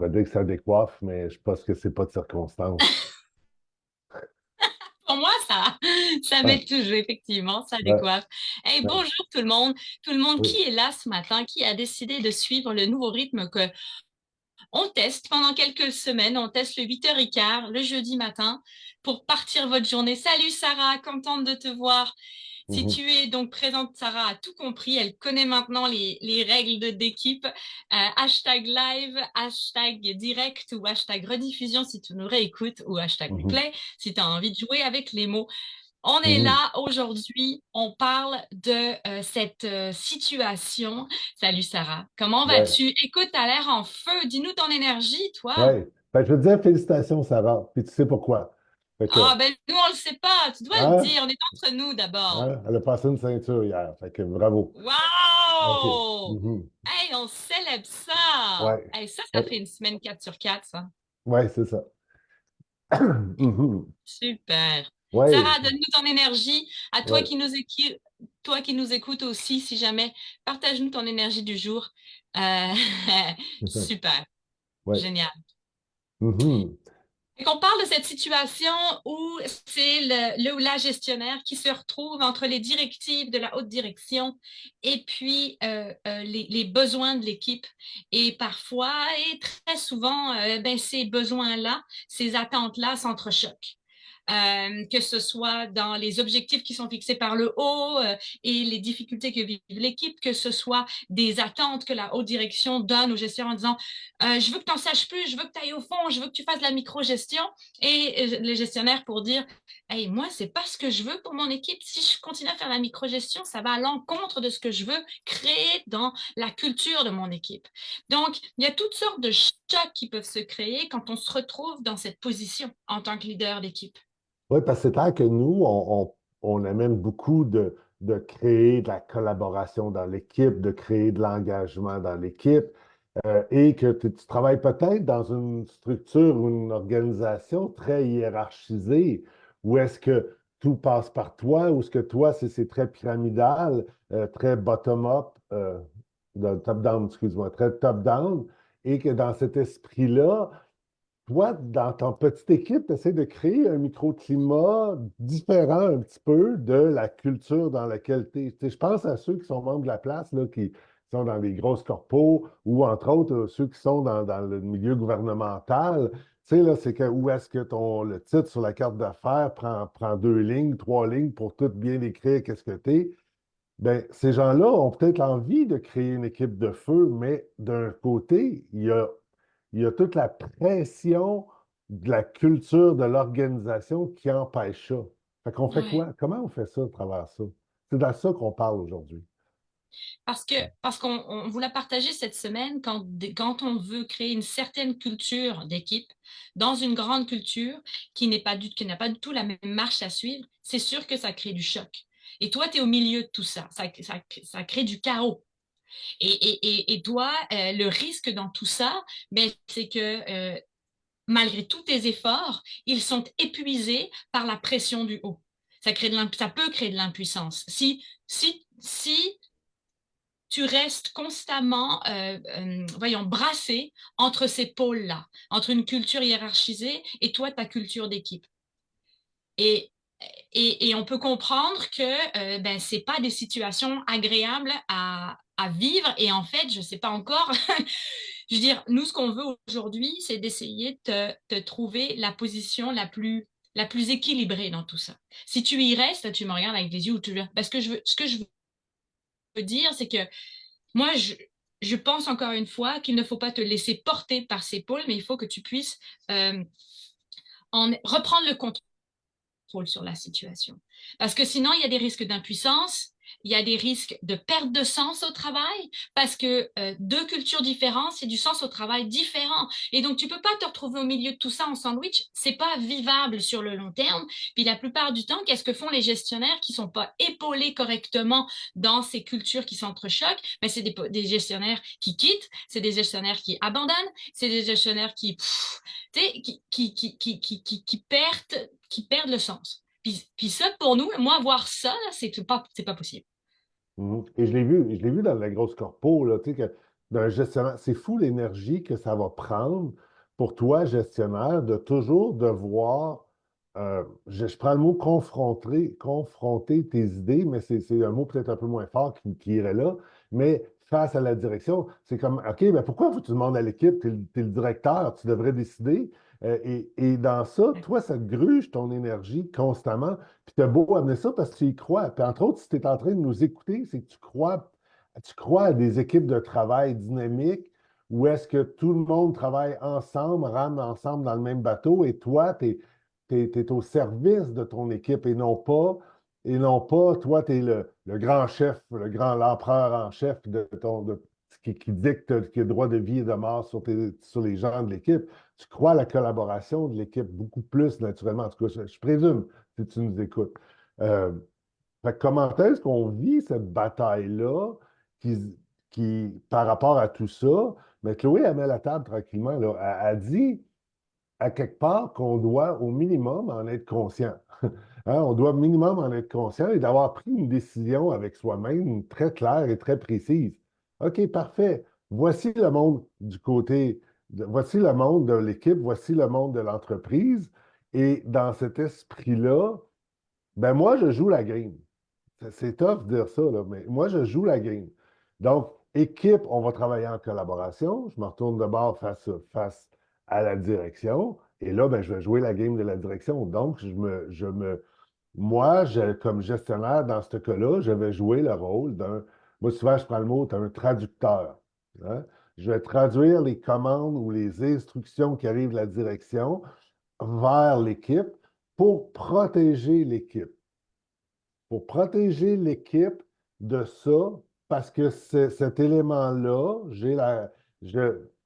j'allais dire que ça décoiffe, mais je pense que c'est pas de circonstance. Pour moi, ça Ah, m'aide toujours, effectivement, ça ouais, décoiffe. Hey, ouais, bonjour tout le monde. Tout le monde oui. qui est là ce matin, qui a décidé de suivre le nouveau rythme que on teste pendant quelques semaines. On teste le 8h15, le jeudi matin, pour partir votre journée. Salut Sarah, contente de te voir. Si Mhm, tu es donc présente, Sarah a tout compris. Elle connaît maintenant les règles d'équipe. Hashtag live, hashtag direct ou hashtag rediffusion si tu nous réécoutes ou hashtag mhm, replay si tu as envie de jouer avec les mots. On est mhm. là aujourd'hui, on parle de cette situation. Salut Sarah, comment Ouais, vas-tu? Écoute, t'as l'air en feu, dis-nous ton énergie, toi. ouais. Ben, je veux te dire félicitations, Sarah, puis tu sais pourquoi. Fait que, Ah ben nous on le sait pas, tu dois le hein, dire, on est entre nous d'abord. hein, elle a passé une ceinture hier, fait que bravo. OK. Wow! Mhm. Hey, on célèbre ça! Ouais, Hey, ça ouais, fait une semaine 4 sur 4, ça. ouais, c'est ça. Mhm. Super. Ouais, Sarah, donne-nous ton énergie. À toi ouais, qui toi qui nous écoutes aussi, si jamais, partage-nous ton énergie du jour. Euh, super, ouais. génial. Mhm. Et qu'on parle de cette situation où c'est le ou la gestionnaire qui se retrouve entre les directives de la haute direction et puis les besoins de l'équipe. Et parfois, et très souvent, ben, ces besoins-là, ces attentes-là s'entrechoquent. Que ce soit dans les objectifs qui sont fixés par le haut et les difficultés que vive l'équipe, que ce soit des attentes que la haute direction donne aux gestionnaires en disant je veux que tu en saches plus, je veux que tu ailles au fond, je veux que tu fasses de la micro-gestion. Et les gestionnaires pour dire, hey, moi, c'est pas ce que je veux pour mon équipe. Si je continue à faire la micro-gestion, ça va à l'encontre de ce que je veux créer dans la culture de mon équipe. Donc, il y a toutes sortes de chocs qui peuvent se créer quand on se retrouve dans cette position en tant que leader d'équipe. Oui, parce que c'est clair que nous, on amène beaucoup de créer de la collaboration dans l'équipe, de créer de l'engagement dans l'équipe, et que tu travailles peut-être dans une structure ou une organisation très hiérarchisée, où est-ce que tout passe par toi, ou est-ce que toi, c'est très pyramidal, très bottom-up, top-down, excuse-moi, très top-down, et que dans cet esprit-là, toi, dans ton petite équipe, tu essaies de créer un microclimat différent un petit peu de la culture dans laquelle tu es. Je pense à ceux qui sont membres de la place, là, qui sont dans des grosses corpos, ou entre autres, ceux qui sont dans le milieu gouvernemental. Tu sais, là, c'est que où est-ce que le titre sur la carte d'affaires prend deux lignes, trois lignes pour tout bien décrire qu'est-ce que tu es. Bien, ces gens-là ont peut-être l'envie de créer une équipe de feu, mais d'un côté, il y a toute la pression de la culture de l'organisation qui empêche ça. Fait qu'on fait Ouais. quoi? Comment on fait ça à travers ça? C'est de ça qu'on parle aujourd'hui. Parce qu'on vous l'a partagé cette semaine, quand on veut créer une certaine culture d'équipe, dans une grande culture qui n'a pas du tout la même marche à suivre, c'est sûr que ça crée du choc. Et toi, tu es au milieu de tout ça. Ça crée du chaos. Et toi, le risque dans tout ça, ben, c'est que malgré tous tes efforts, ils sont épuisés par la pression du haut. Ça peut créer de l'impuissance. Si tu restes constamment, voyons, brassé entre ces pôles-là, entre une culture hiérarchisée et toi, ta culture d'équipe. Et, et on peut comprendre que ben, ce n'est pas des situations agréables à vivre. Et en fait, je ne sais pas encore, je veux dire, nous, ce qu'on veut aujourd'hui, c'est d'essayer de trouver la position la plus équilibrée dans tout ça. Si tu y restes, tu me regardes avec les yeux où tu veux. Parce que ce que je veux dire, c'est que moi, je pense encore une fois qu'il ne faut pas te laisser porter par ces pôles, mais il faut que tu puisses euh, reprendre le contrôle sur la situation. Parce que sinon, il y a des risques d'impuissance, il y a des risques de perte de sens au travail, parce que deux cultures différentes, c'est du sens au travail différent. Et donc, tu peux pas te retrouver au milieu de tout ça en sandwich. C'est pas vivable sur le long terme. Puis la plupart du temps, qu'est-ce que font les gestionnaires qui sont pas épaulés correctement dans ces cultures qui s'entrechoquent? Mais c'est des gestionnaires qui quittent, c'est des gestionnaires qui abandonnent, c'est des gestionnaires qui perdent le sens. Puis ça, pour nous, moi, voir ça, c'est pas possible. Mhm. Et je l'ai vu dans la grosse corpo, là, tu sais, que d'un gestionnaire. C'est fou l'énergie que ça va prendre pour toi, gestionnaire, de toujours devoir, je prends le mot confronter tes idées, mais c'est un mot peut-être un peu moins fort qui irait là, mais face à la direction, c'est comme, OK, mais pourquoi faut que tu demandes à l'équipe, t'es le directeur, tu devrais décider. Et dans ça, toi, ça te gruge ton énergie constamment, puis tu as beau amener ça parce que tu y crois. Puis entre autres, si tu es en train de nous écouter, c'est que tu crois à des équipes de travail dynamiques où est-ce que tout le monde travaille ensemble, rame ensemble dans le même bateau et toi, tu es, au service de ton équipe et non pas toi, tu es le grand chef, l'empereur en chef qui dicte qui a le droit de vie et de mort sur les gens de l'équipe. Tu crois à la collaboration de l'équipe beaucoup plus naturellement. En tout cas, je présume, si tu nous écoutes. Euh, Fait que comment est-ce qu'on vit cette bataille-là par rapport à tout ça? Mais Chloé, elle met la table tranquillement, là. Elle dit à quelque part qu'on doit au minimum en être conscient. Hein, on doit au minimum en être conscient et d'avoir pris une décision avec soi-même très claire et très précise. OK, parfait. Voici le monde voici le monde de l'équipe, voici le monde de l'entreprise. Et dans cet esprit-là, ben moi, je joue la game. C'est tough de dire ça, là, mais moi, je joue la game. Donc, équipe, on va travailler en collaboration. Je me retourne de bord face à la direction. Et là, ben, je vais jouer la game de la direction. Donc, moi, comme gestionnaire, dans ce cas-là, je vais jouer le rôle moi, souvent, je prends le mot d'un traducteur. Hein. Je vais traduire les commandes ou les instructions qui arrivent de la direction vers l'équipe pour protéger l'équipe de ça, parce que cet élément-là,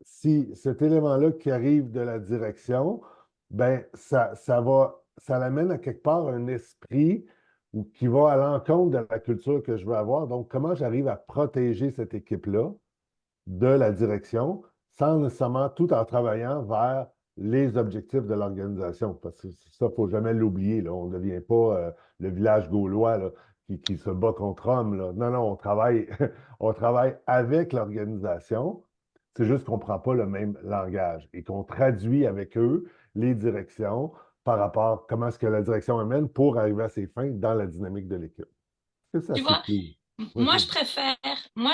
si cet élément-là qui arrive de la direction, ben ça l'amène à quelque part un esprit qui va à l'encontre de la culture que je veux avoir. Donc, comment j'arrive à protéger cette équipe-là de la direction, sans nécessairement tout en travaillant vers les objectifs de l'organisation. Parce que ça, il ne faut jamais l'oublier, là. On ne devient pas le village gaulois là, qui se bat contre Rome. Là. Non, non, on travaille, on travaille avec l'organisation. C'est juste qu'on ne prend pas le même langage et qu'on traduit avec eux les directions par rapport à comment est-ce que la direction amène pour arriver à ses fins dans la dynamique de l'équipe. Est-ce que ça Tu vois, s'écloue? moi, Mhm.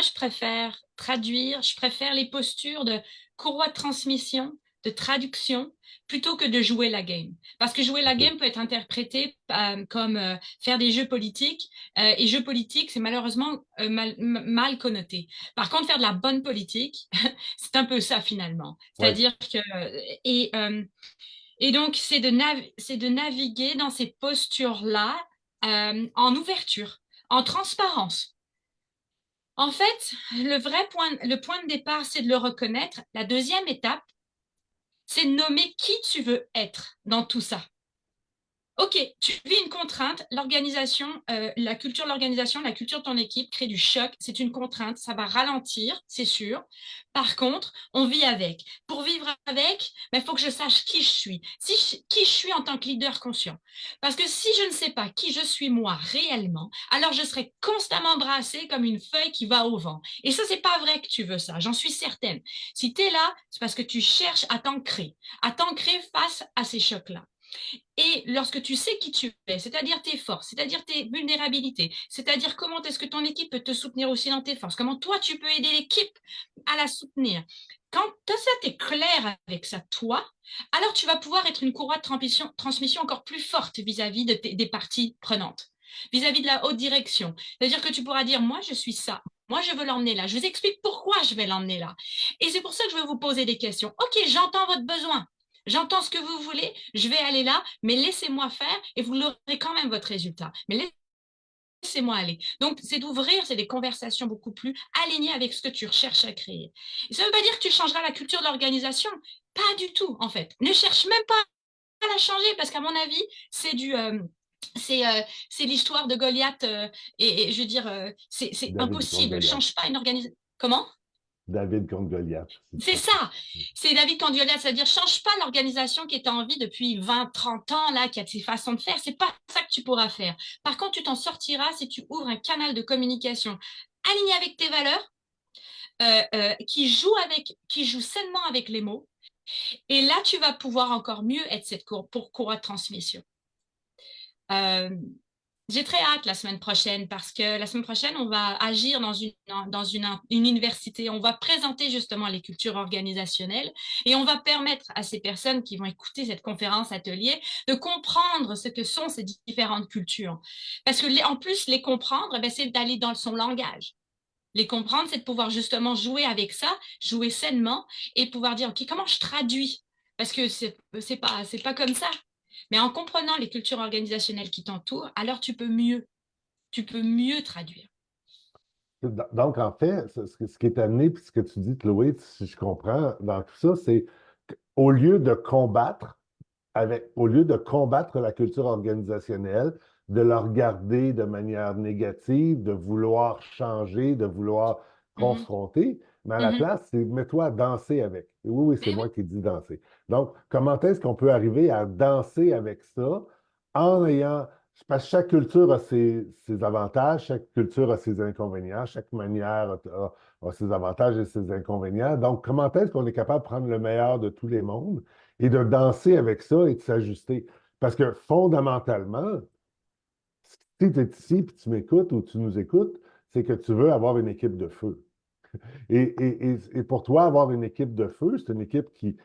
je préfère traduire, je préfère les postures de courroie de transmission, de traduction, plutôt que de jouer la game. Parce que jouer la OK. game peut être interprété comme faire des jeux politiques, et jeux politiques, c'est malheureusement mal connoté. Par contre, faire de la bonne politique, c'est un peu ça finalement. Oui. C'est-à-dire que et euh, et donc c'est de naviguer dans ces postures-là en ouverture, en transparence. En fait, le point de départ, c'est de le reconnaître. La deuxième étape, c'est de nommer qui tu veux être dans tout ça. Ok, tu vis une contrainte, la culture de l'organisation, la culture de ton équipe crée du choc, c'est une contrainte, ça va ralentir, c'est sûr. Par contre, on vit avec. Pour vivre avec, il faut que je sache qui je suis, qui je suis en tant que leader conscient. Parce que si je ne sais pas qui je suis moi réellement, alors je serai constamment brassée comme une feuille qui va au vent. Et ça, c'est pas vrai que tu veux ça, j'en suis certaine. Si tu es là, c'est parce que tu cherches à t'ancrer face à ces chocs-là. Et lorsque tu sais qui tu es, c'est-à-dire tes forces, c'est-à-dire tes vulnérabilités, c'est-à-dire comment est-ce que ton équipe peut te soutenir aussi dans tes forces, comment toi tu peux aider l'équipe à la soutenir. Quand ça, tu es clair avec ça, toi, alors tu vas pouvoir être une courroie de transmission encore plus forte vis-à-vis des parties prenantes, vis-à-vis de la haute direction. C'est-à-dire que tu pourras dire, moi, je suis ça. Moi, je veux l'emmener là. Je vous explique pourquoi je vais l'emmener là. Et c'est pour ça que je vais vous poser des questions. OK, j'entends votre besoin. J'entends ce que vous voulez, je vais aller là, mais laissez-moi faire et vous l'aurez quand même votre résultat. Mais laissez-moi aller. Donc, c'est d'ouvrir, c'est des conversations beaucoup plus alignées avec ce que tu recherches à créer. Et ça ne veut pas dire que tu changeras la culture de l'organisation. Pas du tout, en fait. Ne cherche même pas à la changer parce qu'à mon avis, c'est du. C'est l'histoire de Goliath et je veux dire, c'est David contre impossible. Goliath. Change pas une organisation. Comment? David contre Goliath, c'est C'est très ça, c'est David Candiola, c'est-à-dire change pas l'organisation qui est en vie depuis 20, 30 ans, là, qui a ses façons de faire, c'est pas ça que tu pourras faire. Par contre, tu t'en sortiras si tu ouvres un canal de communication aligné avec tes valeurs, qui joue sainement avec les mots. Et là, tu vas pouvoir encore mieux être cette courroie de transmission. Euh, j'ai très hâte la semaine prochaine parce que la semaine prochaine, on va agir dans une université. On va présenter justement les cultures organisationnelles et on va permettre à ces personnes qui vont écouter cette conférence atelier de comprendre ce que sont ces différentes cultures. Parce que en plus, les comprendre, eh bien, c'est d'aller dans son langage. Les comprendre, c'est de pouvoir justement jouer avec ça, jouer sainement et pouvoir dire, OK, comment je traduis? Parce que c'est pas comme ça. Mais en comprenant les cultures organisationnelles qui t'entourent, alors tu peux mieux traduire. Donc, en fait, ce qui est amené, puis ce que tu dis, Chloé, si je comprends dans tout ça, c'est qu'au lieu de combattre, au lieu de combattre la culture organisationnelle, de la regarder de manière négative, de vouloir changer, de vouloir Mhm, confronter, mais à la mhm. place, c'est mets-toi à danser avec. Et oui, oui, c'est Mais moi oui. qui dis danser. Donc, comment est-ce qu'on peut arriver à danser avec ça en ayant. Parce que chaque culture a ses avantages, chaque culture a ses inconvénients, chaque manière a ses avantages et ses inconvénients. Donc, comment est-ce qu'on est capable de prendre le meilleur de tous les mondes et de danser avec ça et de s'ajuster? Parce que fondamentalement, si tu es ici et tu m'écoutes ou tu nous écoutes, c'est que tu veux avoir une équipe de feu. Et pour toi, avoir une équipe de feu, c'est une équipe qui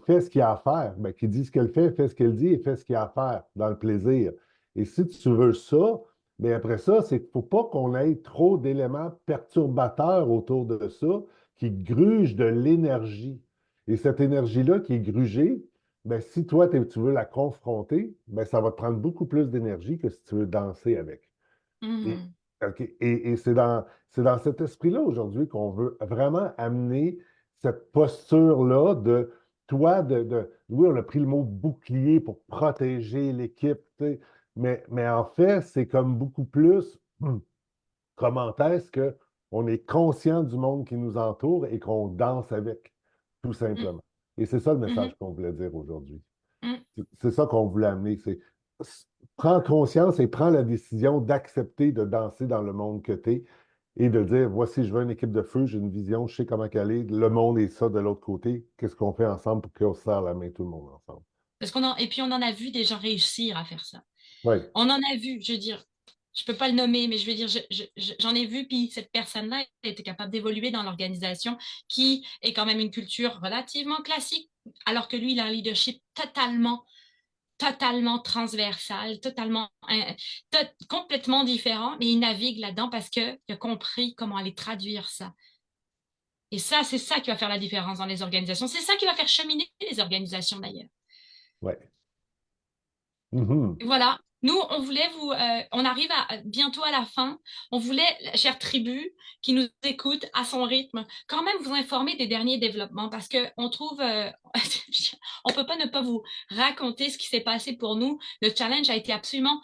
fait ce qu'il y a à faire, ben, qui dit ce qu'elle fait ce qu'elle dit et fait ce qu'il y a à faire dans le plaisir. Et si tu veux ça, bien après ça, c'est qu'il ne faut pas qu'on ait trop d'éléments perturbateurs autour de ça qui grugent de l'énergie. Et cette énergie-là qui est grugée, ben, si toi, tu veux la confronter, ben, ça va te prendre beaucoup plus d'énergie que si tu veux danser avec. Et, Mhm, OK. Et c'est dans cet esprit-là aujourd'hui qu'on veut vraiment amener cette posture-là de toi, oui, on a pris le mot bouclier pour protéger l'équipe, tu sais, mais en fait, c'est comme beaucoup plus comment est-ce qu'on est conscient du monde qui nous entoure et qu'on danse avec, tout mhm, simplement. Et c'est ça le mhm, message qu'on voulait dire aujourd'hui. mhm. C'est ça qu'on voulait amener. Prends conscience et prends la décision d'accepter de danser dans le monde que tu es et de dire, voici, je veux une équipe de feu, j'ai une vision, je sais comment qu'elle est, le monde est ça de l'autre côté. Qu'est-ce qu'on fait ensemble pour qu'on se serre la main tout le monde ensemble? Et puis on en a vu des gens réussir à faire ça. Oui, On en a vu, je veux dire, je peux pas le nommer, mais je veux dire, j'en ai vu, puis cette personne-là était capable d'évoluer dans l'organisation, qui est quand même une culture relativement classique, alors que lui, il a un leadership totalement transversal, complètement différent, mais il navigue là-dedans parce qu'il a compris comment aller traduire ça. Et ça, c'est ça qui va faire la différence dans les organisations. C'est ça qui va faire cheminer les organisations d'ailleurs. oui. Mhm. Voilà. Nous, on arrive bientôt à la fin. On voulait, la chère tribu qui nous écoute à son rythme, quand même vous informer des derniers développements parce que on trouve, on peut pas ne pas vous raconter ce qui s'est passé pour nous. Le challenge a été absolument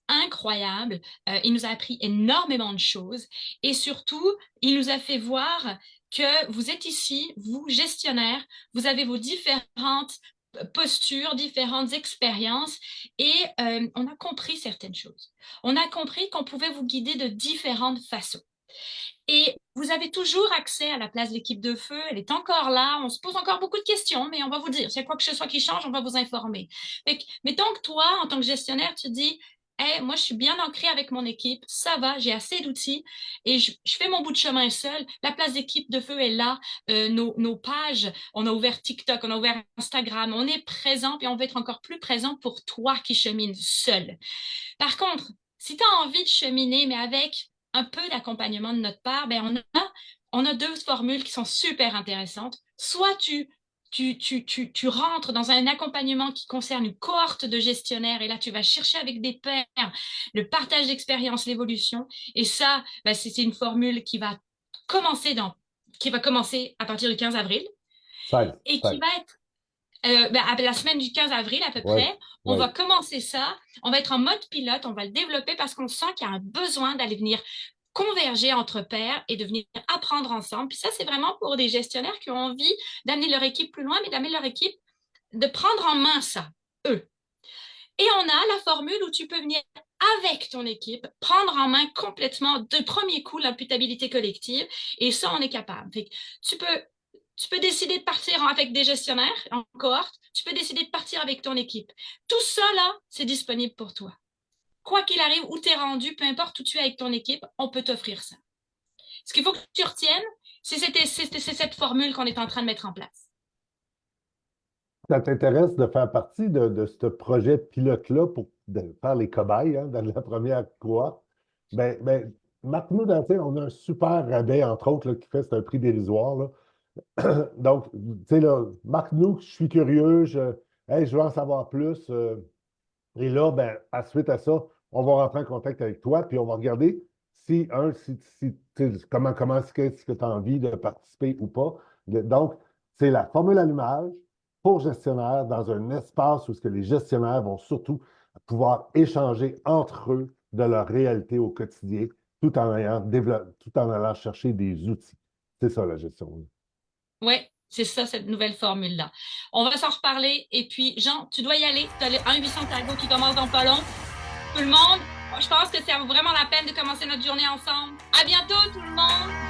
incroyable. Il nous a appris énormément de choses et surtout, il nous a fait voir que vous êtes ici, vous, gestionnaires, vous avez vos différentes postures, différentes expériences et on a compris certaines choses. On a compris qu'on pouvait vous guider de différentes façons. Et vous avez toujours accès à la place d'équipe de feu. Elle est encore là. On se pose encore beaucoup de questions, mais on va vous dire. S'il y a quoi que ce soit qui change, on va vous informer. Mais tant que toi, en tant que gestionnaire, tu dis, hey, moi, je suis bien ancré avec mon équipe. Ça va, j'ai assez d'outils et je fais mon bout de chemin seul. La place d'équipe de feu est là. Nos pages, on a ouvert TikTok, on a ouvert Instagram. On est présent et on va être encore plus présent pour toi qui chemines seul. Par contre, si tu as envie de cheminer, mais avec un peu d'accompagnement de notre part, ben on a deux formules qui sont super intéressantes. Soit tu rentres dans un accompagnement qui concerne une cohorte de gestionnaires et là, tu vas chercher avec des pairs le partage d'expérience, l'évolution. Et ça, ben, c'est une formule qui va commencer à partir du 15 avril 16, et qui 16. va être à la semaine du 15 avril à peu Oui, près, on oui. va commencer ça. On va être en mode pilote, on va le développer parce qu'on sent qu'il y a un besoin d'aller venir converger entre pairs et de venir apprendre ensemble. Puis ça, c'est vraiment pour des gestionnaires qui ont envie d'amener leur équipe plus loin, mais d'amener leur équipe, de prendre en main ça, eux. Et on a la formule où tu peux venir avec ton équipe, prendre en main complètement de premier coup l'imputabilité collective, et ça, on est capable. Fait que tu peux décider de partir avec des gestionnaires en cohorte, tu peux décider de partir avec ton équipe. Tout ça, là, c'est disponible pour toi. Quoi qu'il arrive, où tu es rendu, peu importe où tu es avec ton équipe, on peut t'offrir ça. Ce qu'il faut que tu retiennes, c'est cette formule qu'on est en train de mettre en place. Ça t'intéresse de faire partie de ce projet pilote-là pour faire les cobayes dans la première cohorte? Marque-nous on a un super rabais, entre autres, là, qui fait, c'est un prix dérisoire, là. Donc, tu sais, là, marque-nous, je suis curieux, hey, je veux en savoir plus. Et là, à suite à ça, on va rentrer en contact avec toi, puis on va regarder comment est-ce que tu as envie de participer ou pas. Donc, c'est la formule allumage pour gestionnaire dans un espace où ce que les gestionnaires vont surtout pouvoir échanger entre eux de leur réalité au quotidien, tout en allant chercher des outils. C'est ça la gestion. Oui, c'est ça, cette nouvelle formule-là. On va s'en reparler. Et puis, Jean, tu dois y aller. Tu as le 1-800 Targo qui commence dans pas long. Tout le monde, je pense que ça vaut vraiment la peine de commencer notre journée ensemble. À bientôt, tout le monde!